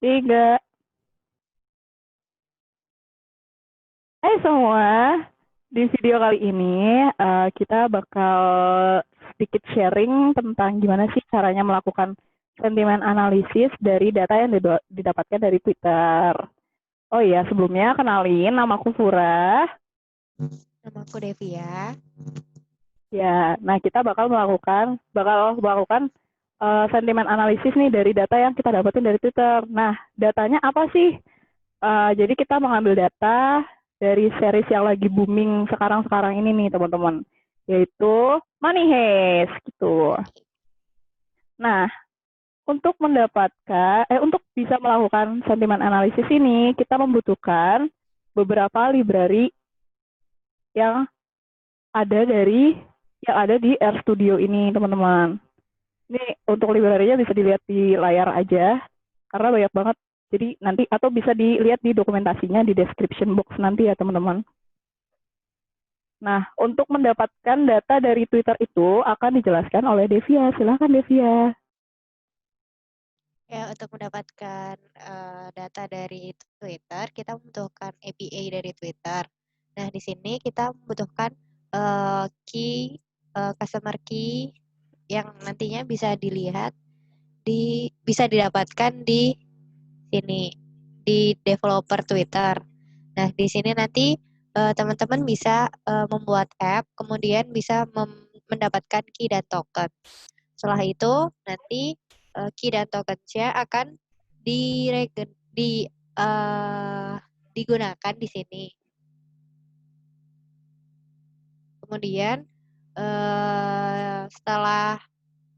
Tiga. Hai semua, di video kali ini kita bakal sedikit sharing tentang gimana sih caranya melakukan sentimen analisis dari data yang didapatkan dari Twitter. Oh iya, sebelumnya kenalin, namaku Fura. Nama aku Devia. Ya, nah kita bakal melakukan sentimen analisis nih dari data yang kita dapetin dari Twitter. Nah, datanya apa sih? Jadi kita mengambil data dari series yang lagi booming sekarang-sekarang ini nih teman-teman, yaitu Money Heist gitu. Nah, untuk bisa melakukan sentimen analisis ini, kita membutuhkan beberapa library yang ada di RStudio ini teman-teman. Ini untuk library-nya bisa dilihat di layar aja, karena banyak banget. Jadi nanti atau bisa dilihat di dokumentasinya di description box nanti ya teman-teman. Nah, untuk mendapatkan data dari Twitter itu akan dijelaskan oleh Devia. Silakan Devia. Ya, untuk mendapatkan data dari Twitter, kita membutuhkan API dari Twitter. Nah, di sini kita membutuhkan customer key yang nantinya bisa dilihat bisa didapatkan di sini di developer Twitter. Nah, di sini nanti teman-teman bisa membuat app, kemudian bisa mendapatkan key dan token. Setelah itu nanti key dan token-nya akan digunakan di sini. Kemudian setelah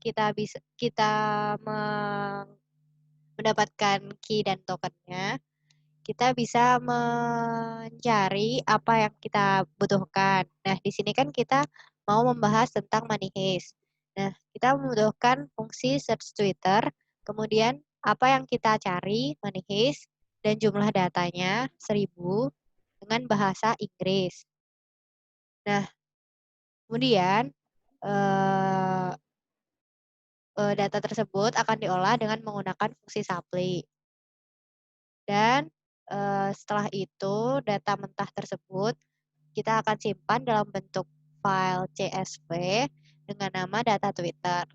kita mendapatkan key dan tokennya, kita bisa mencari apa yang kita butuhkan. Nah, di sini kan kita mau membahas tentang money heist. Nah, kita membutuhkan fungsi search Twitter, kemudian apa yang kita cari, money heist, dan jumlah datanya 1000 dengan bahasa Inggris. Nah, kemudian data tersebut akan diolah dengan menggunakan fungsi supply. Dan setelah itu, data mentah tersebut kita akan simpan dalam bentuk file CSV dengan nama data Twitter.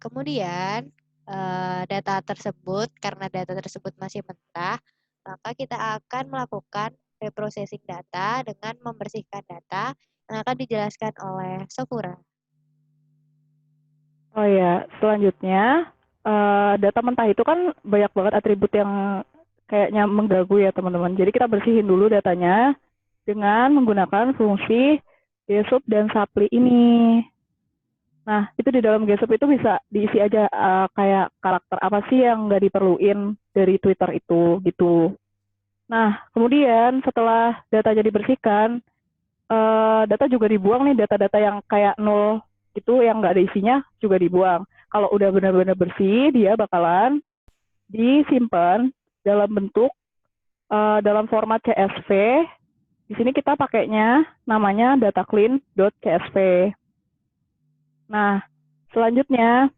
Kemudian, karena data tersebut masih mentah, maka kita akan melakukan reprocessing data dengan membersihkan data yang akan dijelaskan oleh Sofura. Oh ya, selanjutnya data mentah itu kan banyak banget atribut yang kayaknya mengganggu ya teman-teman. Jadi kita bersihin dulu datanya dengan menggunakan fungsi gesub dan supply ini. Nah, itu di dalam gesub itu bisa diisi aja kayak karakter apa sih yang nggak diperluin dari Twitter itu gitu. Nah, kemudian setelah datanya dibersihkan, data juga dibuang nih, data-data yang kayak nol itu yang nggak ada isinya juga dibuang. Kalau udah benar-benar bersih, dia bakalan disimpan dalam bentuk dalam format CSV. Di sini kita pakainya namanya dataclean.csv. Nah, selanjutnya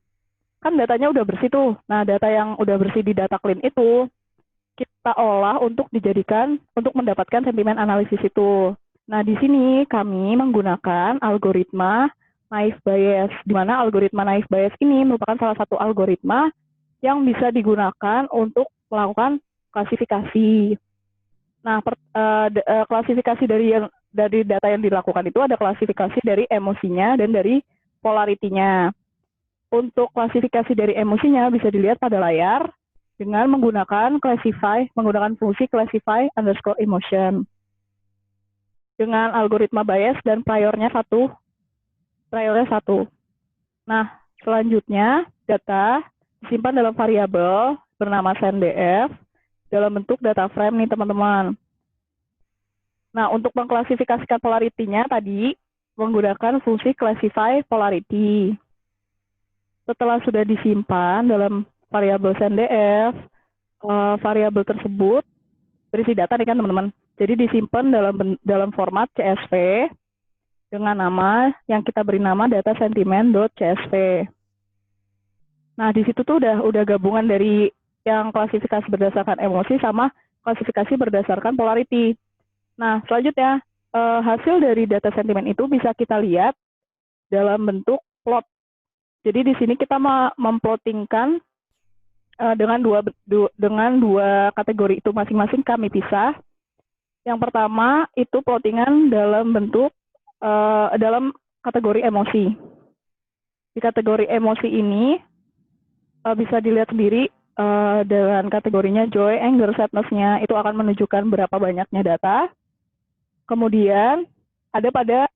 kan datanya udah bersih tuh. Nah, data yang udah bersih di data clean itu kita olah untuk mendapatkan sentimen analisis itu. Nah, di sini kami menggunakan algoritma naive Bayes, di mana algoritma naive Bayes ini merupakan salah satu algoritma yang bisa digunakan untuk melakukan klasifikasi. Nah, klasifikasi dari data yang dilakukan itu ada klasifikasi dari emosinya dan dari polaritinya. Untuk klasifikasi dari emosinya bisa dilihat pada layar dengan menggunakan fungsi classify underscore emotion. Dengan algoritma Bayes dan priornya satu. Nah, selanjutnya data disimpan dalam variabel bernama sendf dalam bentuk data frame nih teman-teman. Nah, untuk mengklasifikasikan polaritinya tadi menggunakan fungsi classify polarity. Setelah sudah disimpan dalam variabel sendf, variabel tersebut berisi data nih kan teman-teman. Jadi disimpan dalam format CSV dengan nama yang kita beri nama data sentiment.csv. Nah, di situ tuh udah gabungan dari yang klasifikasi berdasarkan emosi sama klasifikasi berdasarkan polarity. Nah, selanjutnya hasil dari data sentimen itu bisa kita lihat dalam bentuk plot. Jadi di sini kita memplottingkan dengan dua kategori itu masing-masing kami pisah. Yang pertama itu plottingan dalam bentuk dalam kategori emosi. Di kategori emosi ini bisa dilihat sendiri dengan kategorinya joy, anger, sadness-nya itu akan menunjukkan berapa banyaknya data. Kemudian ada pada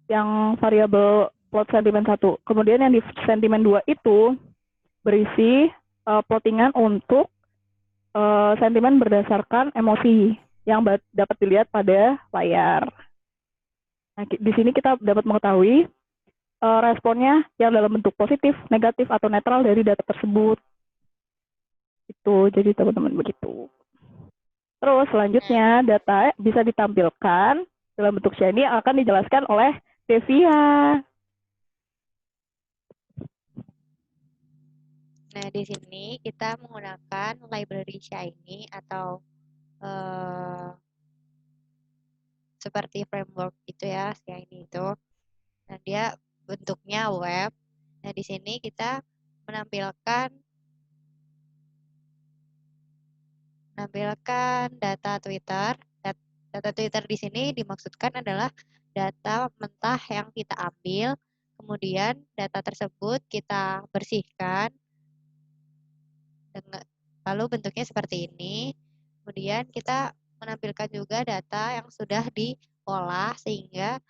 yang variabel plot sentimen 1. Kemudian yang di sentimen 2 itu berisi plottingan untuk sentimen berdasarkan emosi yang dapat dilihat pada layar. Nah, di sini kita dapat mengetahui responnya yang dalam bentuk positif, negatif, atau netral dari data tersebut. Itu jadi teman-teman begitu. Terus selanjutnya data bisa ditampilkan dalam bentuk Shiny yang akan dijelaskan oleh Devia. Nah, di sini kita menggunakan library Shiny atau seperti framework itu ya, Shiny itu. Nah, dia bentuknya web. Nah, di sini kita menampilkan data Twitter. Data Twitter di sini dimaksudkan adalah data mentah yang kita ambil, kemudian data tersebut kita bersihkan, lalu bentuknya seperti ini. Kemudian kita menampilkan juga data yang sudah diolah sehingga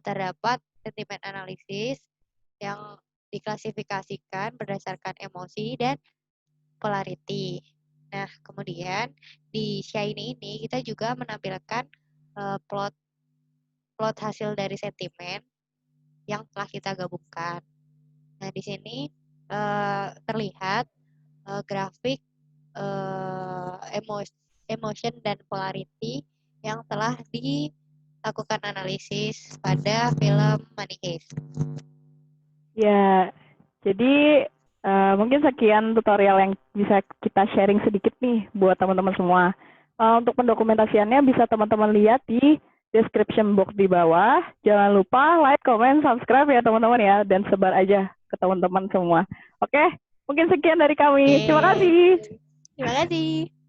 terdapat sentimen analisis yang diklasifikasikan berdasarkan emosi dan polarity. Nah, kemudian di Shiny ini kita juga menampilkan plot hasil dari sentimen yang telah kita gabungkan. Nah, di sini terlihat grafik emotion dan polarity yang telah dilakukan analisis pada film Money Heist. Ya, jadi mungkin sekian tutorial yang bisa kita sharing sedikit nih buat teman-teman semua. Untuk pendokumentasiannya bisa teman-teman lihat di description box di bawah. Jangan lupa like, comment, subscribe ya teman-teman ya, dan sebar aja ke teman-teman semua. Oke, mungkin sekian dari kami. Terima kasih. Terima kasih.